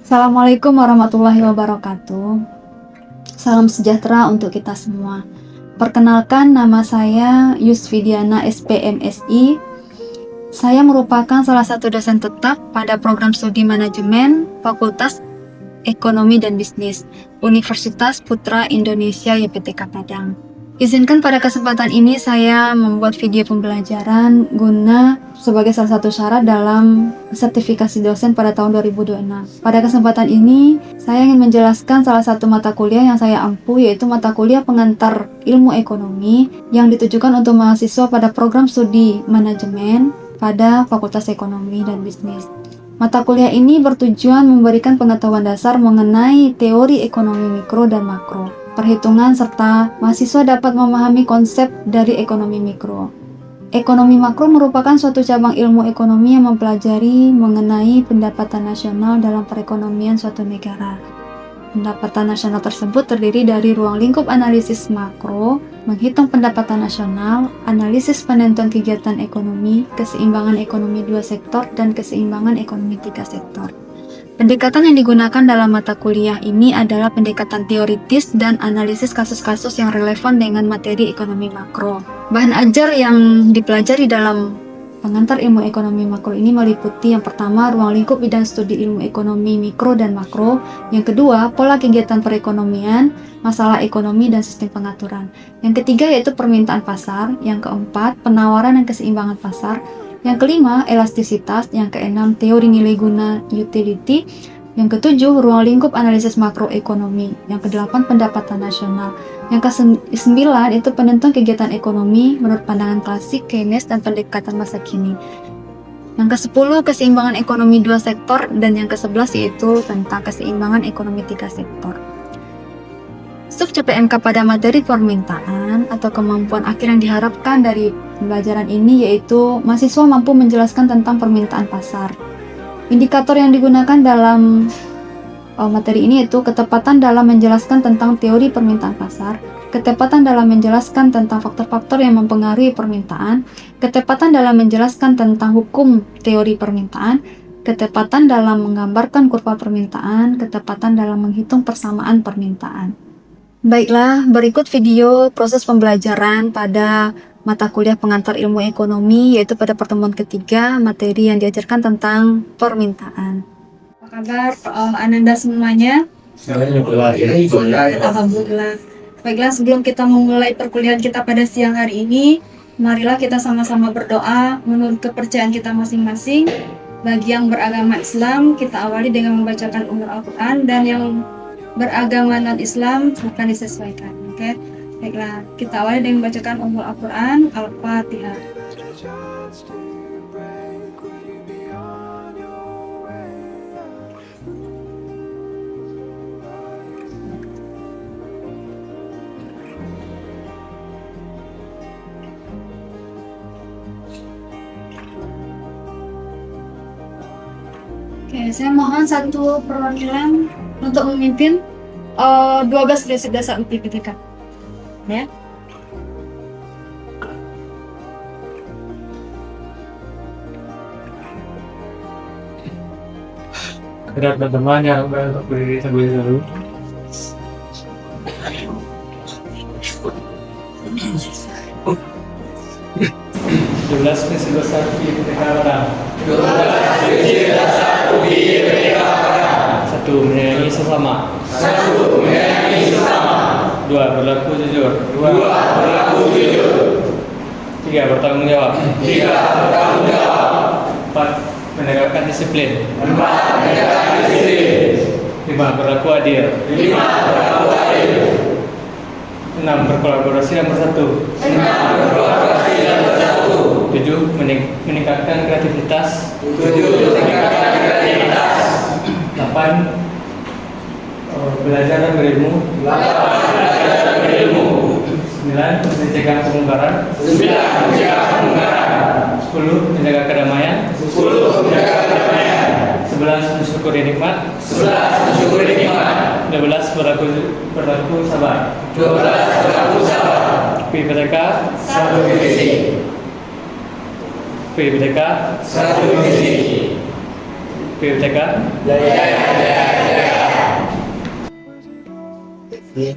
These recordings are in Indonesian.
Assalamualaikum warahmatullahi wabarakatuh. Salam sejahtera untuk kita semua. Perkenalkan, nama saya Yusfidiana SPMSI. Saya merupakan salah satu dosen tetap pada program studi manajemen Fakultas Ekonomi dan Bisnis Universitas Putra Indonesia YPTK Padang. Izinkan pada kesempatan ini saya membuat video pembelajaran guna sebagai salah satu syarat dalam sertifikasi dosen pada tahun 2026. Pada kesempatan ini, saya ingin menjelaskan salah satu mata kuliah yang saya ampu, yaitu mata kuliah pengantar ilmu ekonomi yang ditujukan untuk mahasiswa pada program studi manajemen pada Fakultas Ekonomi dan Bisnis. Mata kuliah ini bertujuan memberikan pengetahuan dasar mengenai teori ekonomi mikro dan makro, perhitungan, serta mahasiswa dapat memahami konsep dari ekonomi mikro. Ekonomi makro merupakan suatu cabang ilmu ekonomi yang mempelajari mengenai pendapatan nasional dalam perekonomian suatu negara. Pendapatan nasional tersebut terdiri dari ruang lingkup analisis makro, menghitung pendapatan nasional, analisis penentuan kegiatan ekonomi, keseimbangan ekonomi dua sektor, dan keseimbangan ekonomi tiga sektor. Pendekatan yang digunakan dalam mata kuliah ini adalah pendekatan teoritis dan analisis kasus-kasus yang relevan dengan materi ekonomi makro. Bahan ajar yang dipelajari dalam pengantar ilmu ekonomi makro ini meliputi yang pertama, ruang lingkup bidang studi ilmu ekonomi mikro dan makro. Yang kedua, pola kegiatan perekonomian, masalah ekonomi dan sistem pengaturan. Yang ketiga yaitu permintaan pasar. Yang keempat, penawaran dan keseimbangan pasar. Yang kelima, elastisitas. Yang keenam, teori nilai guna utility. Yang ketujuh, ruang lingkup analisis makroekonomi. Yang kedelapan, pendapatan nasional. Yang kesembilan itu penentuan kegiatan ekonomi menurut pandangan klasik, Keynes, dan pendekatan masa kini. Yang kesepuluh, keseimbangan ekonomi dua sektor. Dan yang kesebelas yaitu tentang keseimbangan ekonomi tiga sektor. Sub CPNK pada materi permintaan atau kemampuan akhir yang diharapkan dari pembelajaran ini yaitu mahasiswa mampu menjelaskan tentang permintaan pasar. Indikator yang digunakan dalam materi ini yaitu ketepatan dalam menjelaskan tentang teori permintaan pasar, ketepatan dalam menjelaskan tentang faktor-faktor yang mempengaruhi permintaan, ketepatan dalam menjelaskan tentang hukum teori permintaan, ketepatan dalam menggambarkan kurva permintaan, ketepatan dalam menghitung persamaan permintaan. Baiklah, berikut video proses pembelajaran pada mata kuliah pengantar ilmu ekonomi, yaitu pada pertemuan ketiga materi yang diajarkan tentang permintaan. Apa kabar Ananda semuanya? Alhamdulillah. Baiklah, sebelum kita memulai perkuliahan kita pada siang hari ini, marilah kita sama-sama berdoa menurut kepercayaan kita masing-masing. Bagi yang beragama Islam, kita awali dengan membacakan Al-Quran, dan yang beragama non-Islam akan disesuaikan. Oke? Baiklah, kita awali dengan membacakan Al-Quran, Al-Fatihah. Oke, saya mohon satu perwakilan untuk memimpin 12 prinsip dasar UPPTK. Ya. Teman-teman yang berdiri terlebih dahulu. Jelas prinsip dasar UPPTK Padang. 12 prinsip dasar UPPTK Padang. 1. Menyayangi sesama. 1. Menyayangi sesama. 2. Berlaku jujur. 2. Berlaku jujur. 3. Bertanggung jawab. 3. Bertanggung jawab. 4. Menegakkan disiplin. 4. Menegakkan disiplin. 5. Berlaku adil. 5. Berlaku adil. 6. Berkolaborasi dan bersatu. 6. Berkolaborasi dan bersatu. 7. Meningkatkan kreativitas. 7. Meningkatkan kreativitas. 8. Belajar dan berilmu. 8. Belajar dan berilmu. 9. Mencegah kemungkaran. 9. Mencegah kemungkaran. 10. Menjaga kedamaian. 10. Menjaga kedamaian. 11. Mensyukuri nikmat. 11. Mensyukuri nikmat. 12. Berlaku sabar. 12. Berlaku sabar. PPTK Satu visi. PPTK Satu visi. PPTK Jaya jaya. Ya.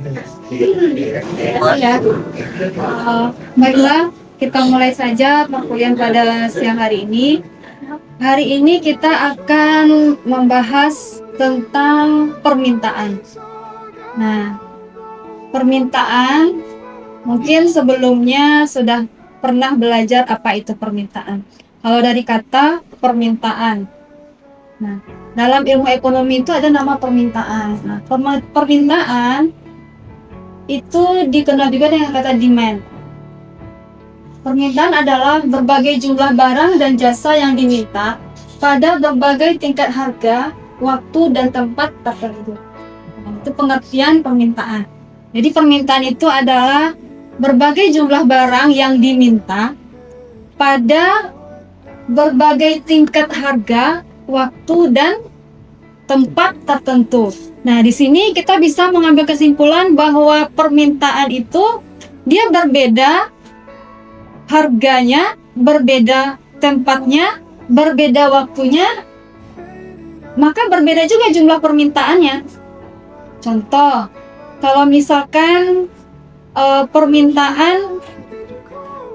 Baiklah, kita mulai saja perkuliahan pada siang hari ini. Hari ini kita akan membahas tentang permintaan. Nah, permintaan mungkin sebelumnya sudah pernah belajar apa itu permintaan. Kalau dari kata permintaan. Nah, dalam ilmu ekonomi itu ada nama permintaan. Nah, permintaan itu dikenal juga dengan kata demand. Permintaan adalah berbagai jumlah barang dan jasa yang diminta pada berbagai tingkat harga, waktu, dan tempat tertentu. Nah, itu pengertian permintaan. Jadi permintaan itu adalah berbagai jumlah barang yang diminta pada berbagai tingkat harga, waktu, dan tempat tertentu. Nah, di sini kita bisa mengambil kesimpulan bahwa permintaan itu dia berbeda harganya, berbeda tempatnya, berbeda waktunya, maka berbeda juga jumlah permintaannya. Contoh, kalau misalkan permintaan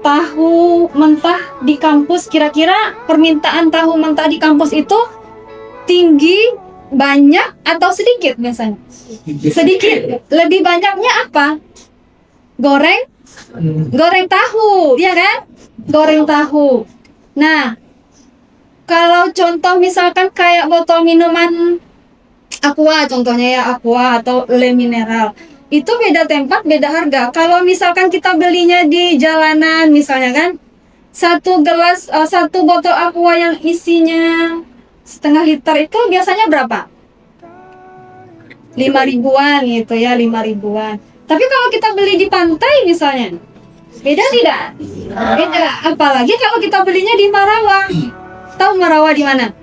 tahu mentah di kampus, kira-kira permintaan tahu mentah di kampus itu tinggi, banyak, atau sedikit biasanya? Sedikit. Lebih banyaknya apa? Goreng tahu, ya kan? Goreng tahu. Nah, kalau contoh misalkan kayak botol minuman Aqua, contohnya ya Aqua atau Le Mineral, itu beda tempat, beda harga. Kalau misalkan kita belinya di jalanan, misalnya kan, satu botol Aqua yang isinya setengah liter itu biasanya berapa? 5 ribuan gitu ya, 5 ribuan. Tapi kalau kita beli di pantai misalnya, beda tidak? Beda. Apalagi kalau kita belinya di Marawa. Tahu Marawa di mana?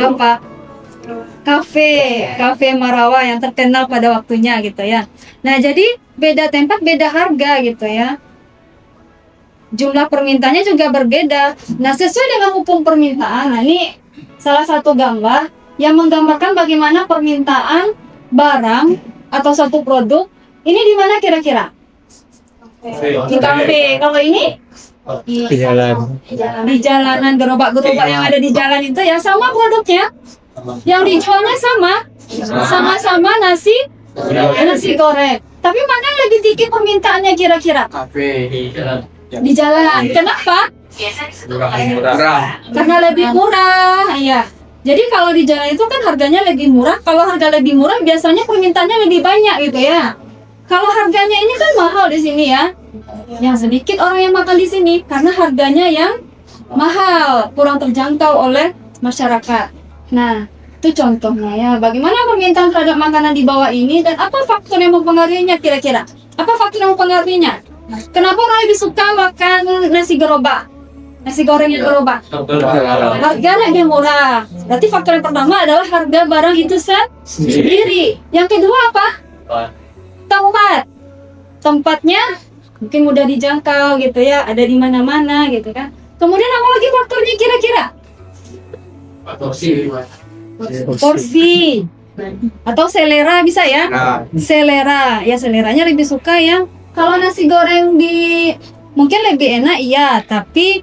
Apa? Kafe Marawa yang terkenal pada waktunya gitu ya. Nah, jadi beda tempat, beda harga gitu ya. Jumlah permintaannya juga berbeda. Nah, sesuai dengan hukum permintaan, nah ini salah satu gambar yang menggambarkan bagaimana permintaan barang atau satu produk ini di mana kira-kira? Di kafe. Kalau ini? Di jalan. Di jalanan, gerobak-gerobak yang ada di jalan itu ya sama produknya. Yang dijualnya sama-sama nasi goreng. Tapi mana yang lebih tinggi permintaannya kira-kira? Di jalan. Kenapa? Murah. Karena lebih murah, ya. Jadi kalau di jalan itu kan harganya lebih murah. Kalau harga lebih murah biasanya permintaannya lebih banyak gitu ya. Kalau harganya ini kan mahal di sini ya. Yang sedikit orang yang makan di sini karena harganya yang mahal, kurang terjangkau oleh masyarakat. Nah, itu contohnya ya. Bagaimana permintaan terhadap makanan di bawah ini dan apa faktor yang mempengaruhinya kira-kira? Apa faktor yang mempengaruhinya? Kenapa orang lebih suka makan nasi gerobak? Nasi goreng gerobak. Harga lebih murah. Berarti faktor yang pertama adalah harga barang itu sendiri. Yang kedua apa? Tempatnya mungkin mudah dijangkau gitu ya, ada di mana-mana gitu kan. Kemudian apa lagi faktornya kira-kira? Porsi atau selera bisa ya? Selera, ya seleranya lebih suka yang kalau nasi goreng mungkin lebih enak iya, tapi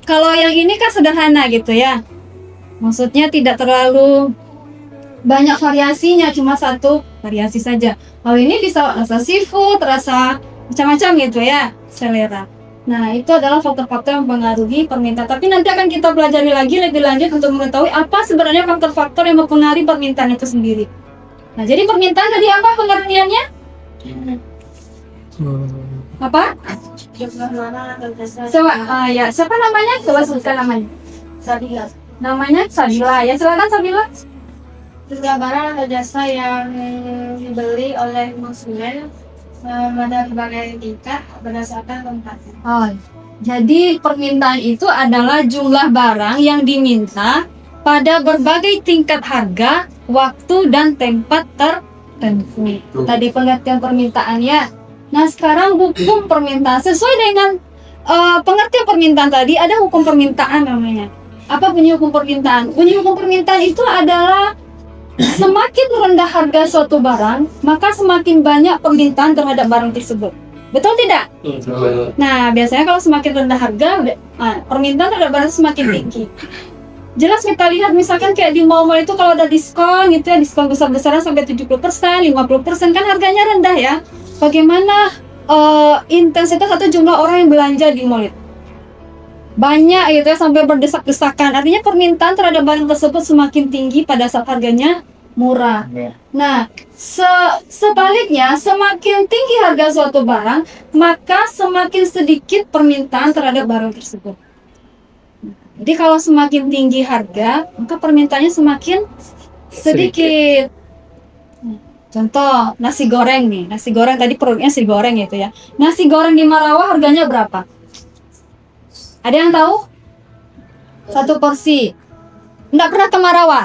kalau yang ini kan sederhana gitu ya. Maksudnya tidak terlalu banyak variasinya, cuma satu variasi saja. Kalau ini bisa rasa seafood, rasa macam-macam gitu ya, selera. Nah, itu adalah faktor-faktor yang mempengaruhi permintaan. Tapi nanti akan kita pelajari lagi lebih lanjut untuk mengetahui apa sebenarnya faktor-faktor yang mempengaruhi permintaan itu sendiri. Nah, jadi permintaan tadi apa pengertiannya? Apa? Ya, siapa namanya? Coba sebutkan namanya. Sabila. Namanya Sabila. Ya, silakan Sabila. Jumlah barang atau jasa yang dibeli oleh konsumen pada berbagai tingkat berdasarkan tempatnya. Oh, jadi permintaan itu adalah jumlah barang yang diminta pada berbagai tingkat harga, waktu, dan tempat tertentu. Tadi pengertian permintaannya. Nah, sekarang hukum permintaan sesuai dengan pengertian permintaan tadi ada hukum permintaan namanya. Apa bunyi hukum permintaan? Bunyi hukum permintaan itu adalah Semakin rendah harga suatu barang, maka semakin banyak permintaan terhadap barang tersebut. Betul tidak? Nah, biasanya kalau semakin rendah harga, permintaan terhadap barang semakin tinggi. Jelas kita lihat misalkan kayak di mall-mall itu kalau ada diskon gitu ya, diskon besar-besaran sampai 70%, 50% kan harganya rendah ya. Bagaimana intensitas atau jumlah orang yang belanja di mall itu? Banyak gitu ya, sampai berdesak-desakan. Artinya permintaan terhadap barang tersebut semakin tinggi pada saat harganya murah. Nah, sebaliknya semakin tinggi harga suatu barang, maka semakin sedikit permintaan terhadap barang tersebut. Jadi kalau semakin tinggi harga, maka permintaannya semakin sedikit. Contoh, nasi goreng nih. Nasi goreng tadi produknya nasi goreng gitu ya. Nasi goreng di Marawa harganya berapa? Ada yang tahu? Satu porsi. Nggak pernah ke Marawa?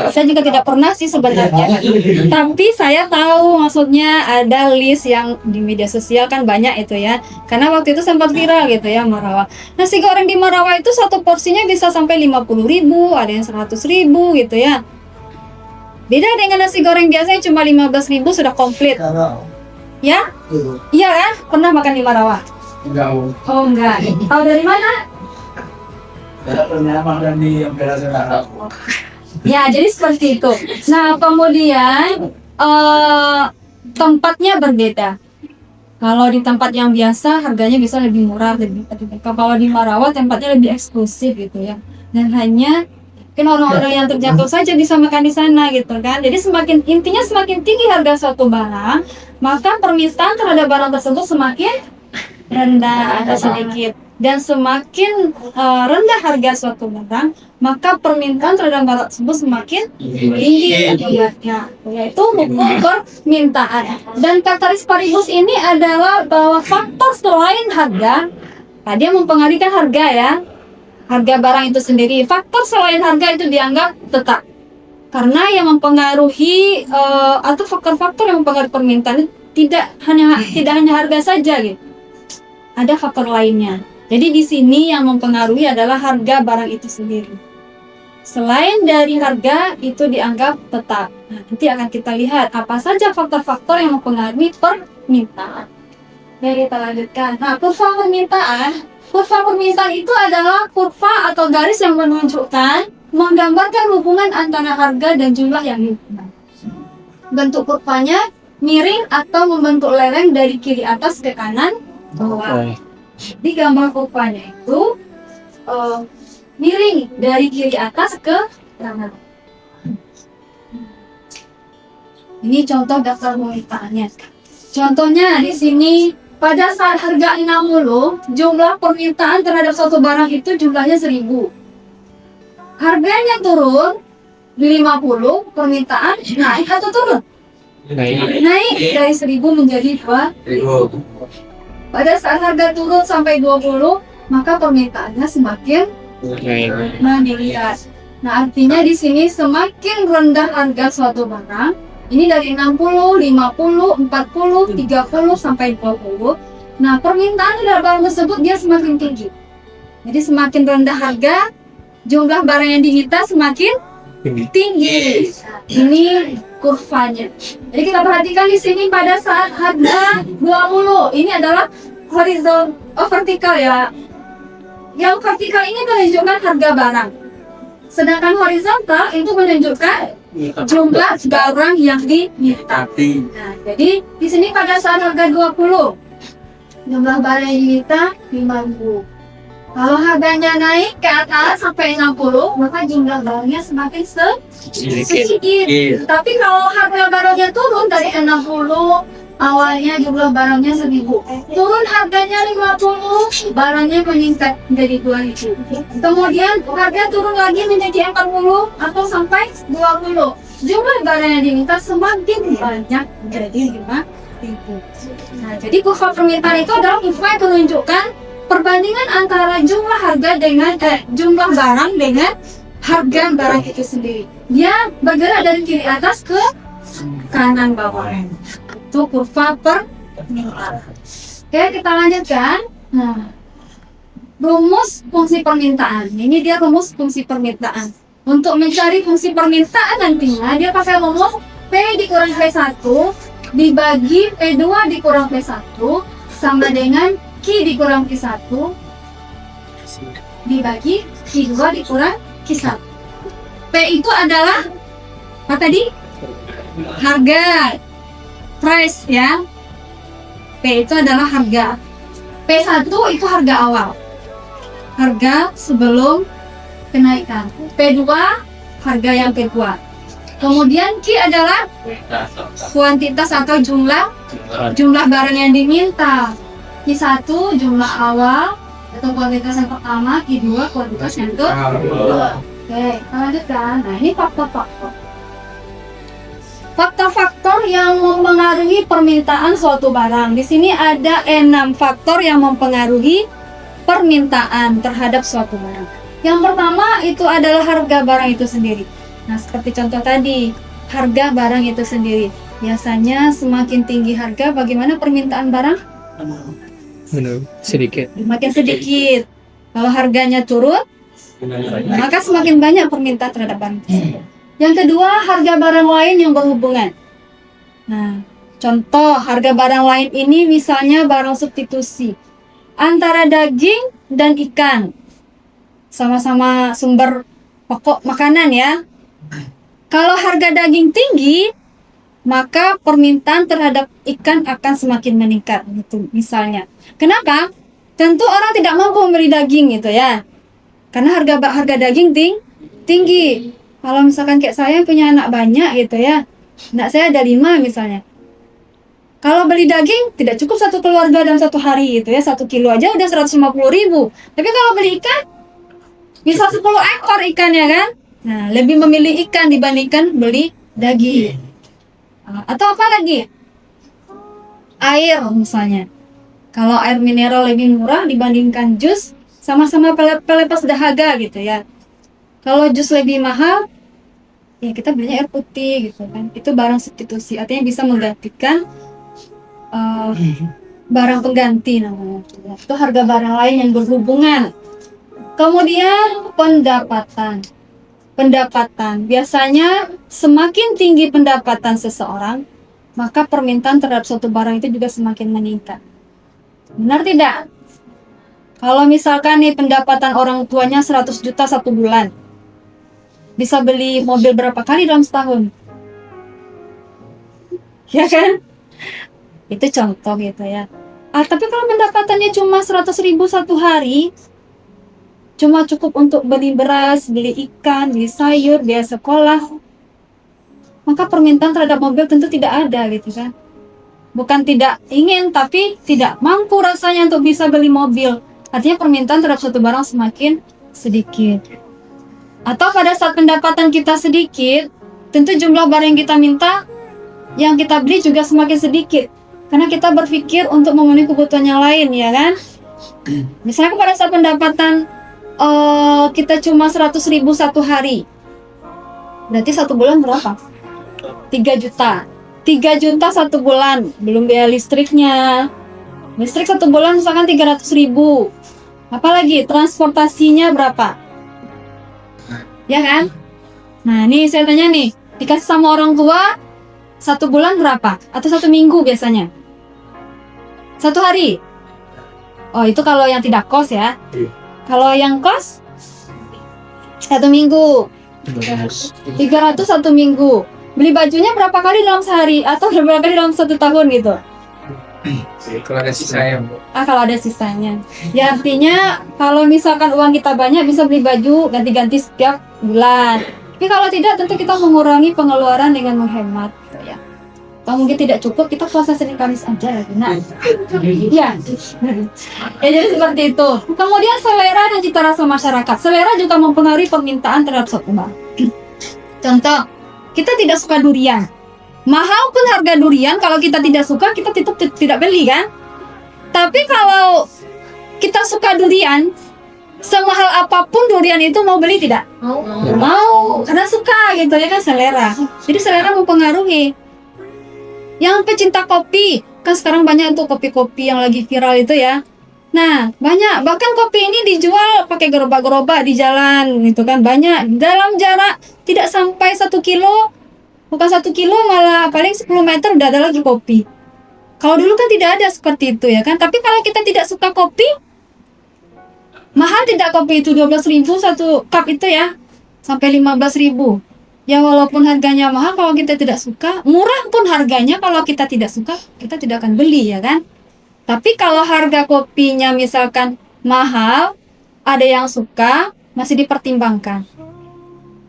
Saya juga tidak pernah sih sebenarnya. Tapi saya tahu maksudnya ada list yang di media sosial kan banyak itu ya. Karena waktu itu sempat viral gitu ya Marawa. Nasi goreng di Marawa itu satu porsinya bisa sampai 50.000, ada yang 100.000 gitu ya. Beda dengan nasi goreng biasanya cuma 15.000 sudah komplit. Ya? Iya kan? Pernah makan di Marawa? Enggak. Oh enggak. Tahu dari mana? Saya pernah makan di Ampera Semarang. Ya, jadi seperti itu. Nah, kemudian tempatnya berbeda. Kalau di tempat yang biasa harganya bisa lebih murah, lebih. Kalau di Marawa tempatnya lebih eksklusif gitu ya. Dan hanya mungkin orang-orang yang terjangkau saja bisa makan di sana gitu kan. Jadi intinya semakin tinggi harga suatu barang, maka permintaan terhadap barang tersebut semakin rendah atau sedikit. Dan semakin rendah harga suatu barang, maka permintaan terhadap barang tersebut semakin tinggi akibatnya, yaitu mengukur permintaan. Dan kata paribus ini adalah bahwa faktor selain harga, tadi yang mempengaruhi harga ya, harga barang itu sendiri. Faktor selain harga itu dianggap tetap, karena yang mempengaruhi atau faktor-faktor yang mempengaruhi permintaan tidak hanya harga saja gitu, ada faktor lainnya. Jadi di sini yang mempengaruhi adalah harga barang itu sendiri. Selain dari harga itu dianggap tetap. Nah, nanti akan kita lihat apa saja faktor-faktor yang mempengaruhi permintaan. Mari kita lanjutkan. Nah, kurva permintaan itu adalah kurva atau garis yang menunjukkan, menggambarkan hubungan antara harga dan jumlah yang dijual. Bentuk kurvanya miring atau membentuk lereng dari kiri atas ke kanan bawah. Di gambar kurvanya itu miring dari kiri atas ke kanan. Ini contoh daftar permintaannya. Contohnya di sini pada saat harga 60, jumlah permintaan terhadap suatu barang itu jumlahnya 1.000. Harganya turun di 50, permintaan naik atau turun? Naik dari 1.000 menjadi 2.000. Pada saat harga turun sampai 20, maka permintaannya semakin meningkat. Nah, artinya di sini semakin rendah harga suatu barang, ini dari 60, 50, 40, 30 sampai 20. Nah, permintaan terhadap barang tersebut dia semakin tinggi. Jadi semakin rendah harga, jumlah barang yang diminta semakin tinggi. Ini kurvanya. Jadi kita perhatikan di sini pada saat harga 20, ini adalah vertikal ya. Yang vertikal ini menunjukkan harga barang. Sedangkan horizontal itu menunjukkan jumlah barang yang diminta. Nah, jadi di sini pada saat harga 20, jumlah barang yang diminta 5.000. Kalau harganya naik ke atas sampai 60, maka jumlah barangnya semakin sedikit. Tapi kalau harga barangnya turun dari 60, awalnya jumlah barangnya 1.000, turun harganya 50, barangnya meningkat menjadi 2.000. Kemudian harga turun lagi menjadi 40 atau sampai 20. Jumlah barang yang diminta semakin banyak menjadi 5.000. Nah, jadi kurva permintaan itu adalah kurva yang menunjukkan perbandingan antara jumlah harga dengan jumlah barang dengan harga barang itu sendiri. Dia bergerak dari kiri atas ke kanan bawah. Itu kurva permintaan. Oke, kita lanjutkan. Nah, rumus fungsi permintaan. Ini dia rumus fungsi permintaan. Untuk mencari fungsi permintaan nantinya dia pakai rumus P dikurang P1 dibagi P2 dikurang P1 sama dengan Q dikurang Q1 dibagi Q2 dikurang Q1. P itu adalah apa tadi? Harga, price ya. P itu adalah harga. P1 itu harga awal, harga sebelum kenaikan. P2 harga yang kedua. Kemudian Q adalah kuantitas atau jumlah barang yang diminta. Q1 jumlah awal atau kuantitas yang pertama, Q2 kuantitas yang kedua. Oke, kita lanjutkan. Nah, ini faktor-faktor. Faktor-faktor yang mempengaruhi permintaan suatu barang. Di sini ada 6 faktor yang mempengaruhi permintaan terhadap suatu barang. Yang pertama itu adalah harga barang itu sendiri. Nah, seperti contoh tadi, harga barang itu sendiri. Biasanya semakin tinggi harga, bagaimana permintaan barang? Sedikit. Makin sedikit. Kalau harganya turun, maka semakin banyak permintaan terhadap barang tersebut. Yang kedua, harga barang lain yang berhubungan. Nah, contoh harga barang lain ini misalnya barang substitusi antara daging dan ikan. Sama-sama sumber pokok makanan ya. Kalau harga daging tinggi, maka permintaan terhadap ikan akan semakin meningkat gitu misalnya. Kenapa? Tentu orang tidak mampu membeli daging gitu ya. Karena harga daging tinggi. Kalau misalkan kayak saya punya anak banyak gitu ya. Anak saya ada 5 misalnya. Kalau beli daging tidak cukup satu keluarga dalam satu hari gitu ya. 1 kilo aja udah 150.000. Tapi kalau beli ikan bisa 10 ekor ikannya kan. Nah, lebih memilih ikan dibandingkan beli daging. Atau apa lagi? Air misalnya. Kalau air mineral lebih murah dibandingkan jus, sama-sama pelepas dahaga gitu ya. Kalau jus lebih mahal, ya kita belinya air putih gitu kan. Itu barang substitusi, artinya bisa menggantikan barang pengganti namanya. Itu harga barang lain yang berhubungan. Kemudian pendapatan. Biasanya semakin tinggi pendapatan seseorang, maka permintaan terhadap suatu barang itu juga semakin meningkat. Benar tidak? Kalau misalkan nih pendapatan orang tuanya 100 juta satu bulan, bisa beli mobil berapa kali dalam setahun? Ya kan? Itu contoh gitu ya. Tapi kalau pendapatannya cuma 100.000 satu hari, cuma cukup untuk beli beras, beli ikan, beli sayur, biaya sekolah, maka permintaan terhadap mobil tentu tidak ada gitu kan. Bukan tidak ingin, tapi tidak mampu rasanya untuk bisa beli mobil. Artinya permintaan terhadap suatu barang semakin sedikit. Atau pada saat pendapatan kita sedikit, tentu jumlah barang yang kita minta, yang kita beli juga semakin sedikit. Karena kita berpikir untuk memenuhi kebutuhan yang lain, ya kan? Misalnya pada saat pendapatan kita cuma 100.000 satu hari, berarti satu bulan berapa? 3 juta. 3 juta satu bulan, belum biaya listriknya. Listrik satu bulan misalkan 300.000. Apalagi transportasinya berapa? Ya kan? Nah, nih saya tanya nih, dikasih sama orang tua satu bulan berapa? Atau 1 minggu biasanya? 1 hari? Oh, itu kalau yang tidak kos ya. Kalau yang kos 1 minggu. 300 1 minggu. Beli bajunya berapa kali dalam sehari? Atau berapa kali dalam 1 tahun gitu? Kalau ada sisanya, Bu. Kalau ada sisanya. Ya artinya kalau misalkan uang kita banyak bisa beli baju ganti-ganti setiap bulan. Tapi kalau tidak tentu kita mengurangi pengeluaran dengan menghemat gitu ya. Kalau mungkin tidak cukup kita puasa Senin Kamis aja lagi. Nah, iya. Ya jadi seperti itu. Kemudian selera dan cita rasa masyarakat. Selera juga mempengaruhi permintaan terhadap suatu barang. Contoh, kita tidak suka durian. Mahal pun harga durian, kalau kita tidak suka, kita tetap tidak beli kan? Tapi kalau kita suka durian, semahal apapun durian itu mau beli tidak? Mau, karena suka gitu ya kan, selera. Jadi selera mempengaruhi. Yang pecinta kopi, kan sekarang banyak tuh kopi-kopi yang lagi viral itu ya. Nah, banyak. Bahkan kopi ini dijual pakai gerobak-gerobak di jalan, gitu kan. Banyak. Dalam jarak tidak sampai 1 kilo, bukan 1 kilo, malah paling 10 meter udah ada lagi kopi. Kalau dulu kan tidak ada seperti itu ya kan. Tapi kalau kita tidak suka kopi, mahal tidak kopi itu? 12.000 satu cup itu ya, sampai 15.000. Ya walaupun harganya mahal, kalau kita tidak suka, murah pun harganya, kalau kita tidak suka, kita tidak akan beli ya kan. Tapi kalau harga kopinya misalkan mahal, ada yang suka, masih dipertimbangkan.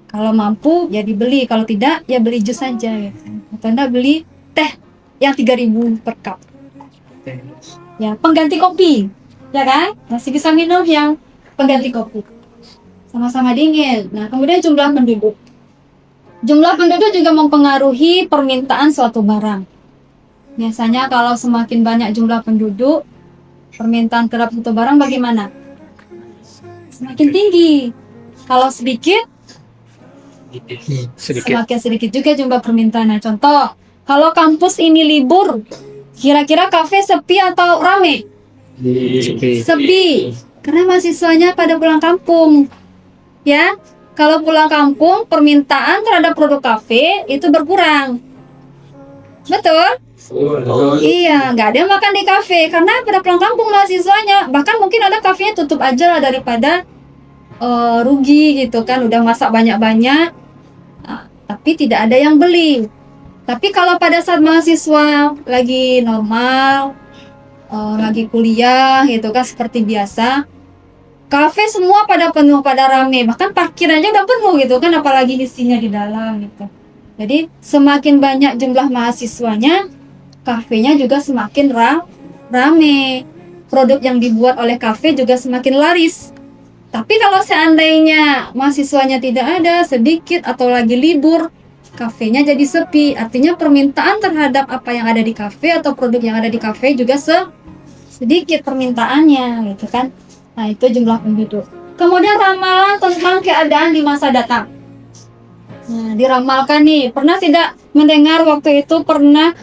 Kalau mampu ya dibeli, kalau tidak ya beli jus saja ya kan. Atau enggak beli teh yang 3.000 per cup. Ya, pengganti kopi. Ya kan? Masih bisa minum yang pengganti kopi. Sama-sama dingin. Nah, kemudian jumlah penduduk. Jumlah penduduk juga mempengaruhi permintaan suatu barang. Biasanya kalau semakin banyak jumlah penduduk, permintaan terhadap suatu barang bagaimana? Semakin tinggi. Kalau sedikit, Sedikit. semakin sedikit juga jumlah permintaan. Nah, contoh, kalau kampus ini libur, kira-kira kafe sepi atau rame? Sepi. Karena mahasiswanya pada pulang kampung. Ya, kalau pulang kampung, permintaan terhadap produk kafe itu berkurang. Betul? Iya, nggak ada yang makan di kafe karena pada pulang kampung mahasiswanya. Bahkan mungkin ada kafenya tutup aja lah daripada rugi gitu kan, udah masak banyak-banyak, tapi tidak ada yang beli. Tapi kalau pada saat mahasiswa lagi normal, lagi kuliah gitu kan seperti biasa, kafe semua pada penuh, pada rame, bahkan parkir aja udah penuh gitu kan, apalagi isinya di dalam gitu. Jadi semakin banyak jumlah mahasiswanya, kafenya juga semakin rame. Produk yang dibuat oleh kafe juga semakin laris. Tapi kalau seandainya mahasiswanya tidak ada, sedikit atau lagi libur, kafenya jadi sepi. Artinya permintaan terhadap apa yang ada di kafe atau produk yang ada di kafe juga sedikit permintaannya gitu kan. Nah, itu jumlah penduduk. Kemudian ramalan tentang keadaan di masa datang. Nah, diramalkan nih, pernah tidak mendengar waktu itu pernah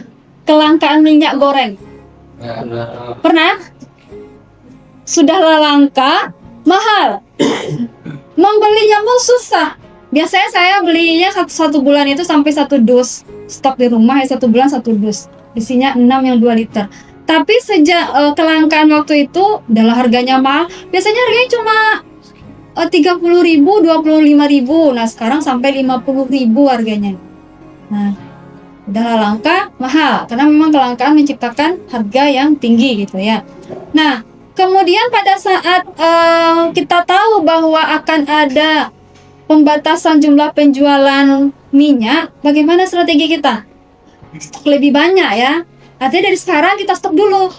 kelangkaan minyak goreng? Pernah? Sudah langka, mahal. Membelinya pun susah. Biasanya saya belinya satu bulan itu sampai 1 dus. Stok di rumah ya 1 bulan 1 dus. Isinya 6 yang 2 liter. Tapi sejak kelangkaan waktu itu, udahlah harganya mahal. Biasanya harganya cuma 30.000, 25.000. Nah, sekarang sampai 50.000 harganya. Nah, udahlah langka, mahal. Karena memang kelangkaan menciptakan harga yang tinggi gitu ya. Nah, kemudian pada saat kita tahu bahwa akan ada pembatasan jumlah penjualan minyak, bagaimana strategi kita? Stok lebih banyak ya. Artinya dari sekarang kita stok dulu.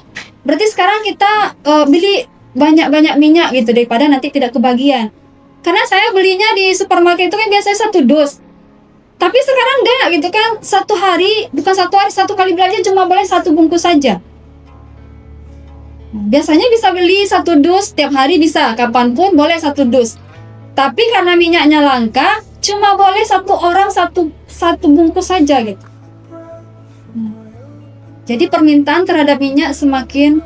Berarti sekarang kita beli banyak-banyak minyak gitu daripada nanti tidak kebagian. Karena saya belinya di supermarket itu kan biasanya 1 dus. Tapi sekarang enggak gitu kan, 1 hari, bukan 1 hari, 1 kali belanja cuma boleh 1 bungkus saja. Biasanya bisa beli 1 dus setiap hari, bisa kapanpun boleh 1 dus. Tapi karena minyaknya langka, cuma boleh 1 orang satu bungkus saja gitu. Jadi permintaan terhadap minyak semakin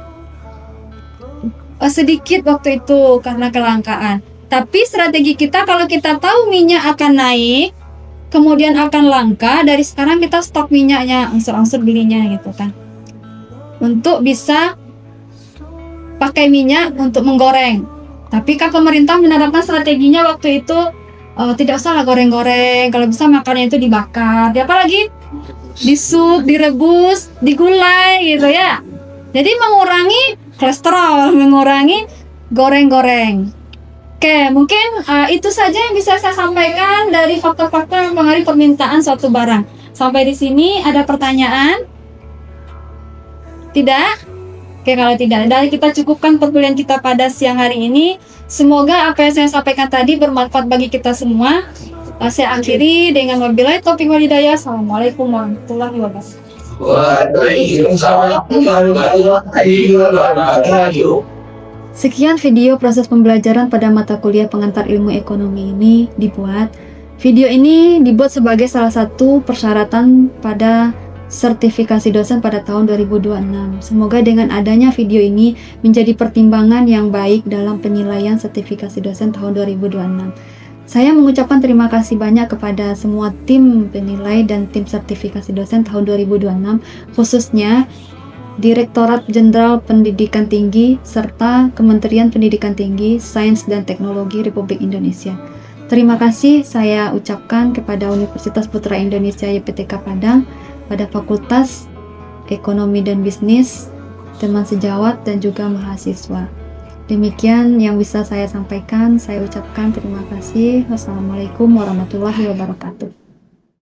sedikit waktu itu karena kelangkaan. Tapi strategi kita kalau kita tahu minyak akan naik, kemudian akan langka, dari sekarang kita stok minyaknya, angsur-angsur belinya gitu kan. Untuk bisa pakai minyak untuk menggoreng. Tapi kan pemerintah menerapkan strateginya waktu itu tidak usah lah goreng-goreng, kalau bisa makannya itu dibakar. Apalagi di sup, direbus, digulai gitu ya. Jadi mengurangi kolesterol, mengurangi goreng-goreng. Oke, mungkin itu saja yang bisa saya sampaikan dari faktor-faktor yang mempengaruhi permintaan suatu barang. Sampai di sini ada pertanyaan? Tidak? Oke, kalau tidak ada, kita cukupkan perkuliahan kita pada siang hari ini. Semoga apa yang saya sampaikan tadi bermanfaat bagi kita semua. Saya akhiri dengan wabillahi taufiq wal hidayah. Assalamualaikum warahmatullahi wabarakatuh. Waalaikumsalam warahmatullahi wabarakatuh. Sekian video proses pembelajaran pada mata kuliah pengantar ilmu ekonomi ini dibuat. Video ini dibuat sebagai salah satu persyaratan pada sertifikasi dosen pada tahun 2026. Semoga dengan adanya video ini menjadi pertimbangan yang baik dalam penilaian sertifikasi dosen tahun 2026. Saya mengucapkan terima kasih banyak kepada semua tim penilai dan tim sertifikasi dosen tahun 2026, khususnya Direktorat Jenderal Pendidikan Tinggi serta Kementerian Pendidikan Tinggi, Sains dan Teknologi Republik Indonesia. Terima kasih saya ucapkan kepada Universitas Putra Indonesia YPTK Padang, pada Fakultas Ekonomi dan Bisnis, teman sejawat dan juga mahasiswa. Demikian yang bisa saya sampaikan. Saya ucapkan terima kasih. Wassalamualaikum warahmatullahi wabarakatuh.